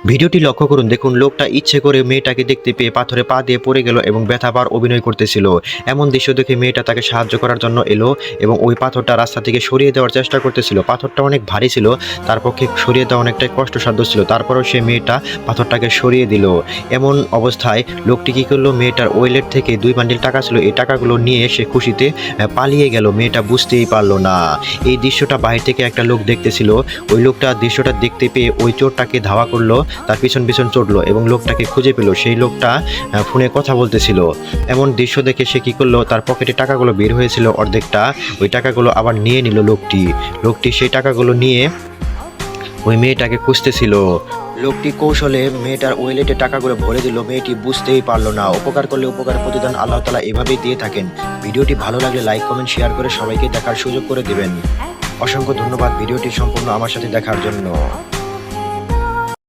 ভিডিওটি লক্ষ্য করুন, দেখুন লোকটা ইচ্ছে করে মেয়েটাকে দেখতে পেয়ে পাথরে পা দিয়ে পড়ে গেল এবং ব্যথা পাওয়ার অভিনয় করতেছিল। এমন দৃশ্য দেখে মেয়েটা তাকে সাহায্য করার জন্য এলো এবং ওই পাথরটা রাস্তা থেকে সরিয়ে দেওয়ার চেষ্টা করতেছিল। পাথরটা অনেক ভারী ছিল, তার পক্ষে সরিয়ে দেওয়া অনেকটাই কষ্টসাধ্য ছিল। তারপরেও সে মেয়েটা পাথরটাকে সরিয়ে দিল। এমন অবস্থায় লোকটি কী করলো, মেয়েটার ওয়েলেট থেকে 2 বান্ডিল টাকা ছিল, এই টাকাগুলো নিয়ে সে খুশিতে পালিয়ে গেল। মেয়েটা বুঝতেই পারলো না। এই দৃশ্যটা বাইরে থেকে একটা লোক দেখতেছিল। ওই লোকটা দৃশ্যটা দেখতে পেয়ে ওই চোরটাকে ধাওয়া করলো, তার পিছন পিছন চড়লো এবং লোকটাকে খুঁজে পেল। সেই লোকটা ফোনে কথা বলতেছিল। এমন দৃশ্য দেখে সে কি করলো, তার পকেটে টাকাগুলো বের হয়েছিল অর্ধেকটা, ওই টাকাগুলো আবার নিয়ে নিল লোকটি সেই টাকাগুলো নিয়ে ওই মেয়েটাকে খুঁজতেছিল। লোকটি কৌশলে মেয়েটার ওয়েলেটে টাকাগুলো ভরে দিল। মেয়েটি বুঝতেই পারলো না। উপকার করলে উপকার প্রতিদান আল্লাহ তাআলা এভাবেই দিয়ে থাকেন। ভিডিওটি ভালো লাগলে লাইক কমেন্ট শেয়ার করে সবাইকে দেখার সুযোগ করে দিবেন। অসংখ্য ধন্যবাদ ভিডিওটি সম্পূর্ণ আমার সাথে দেখার জন্য।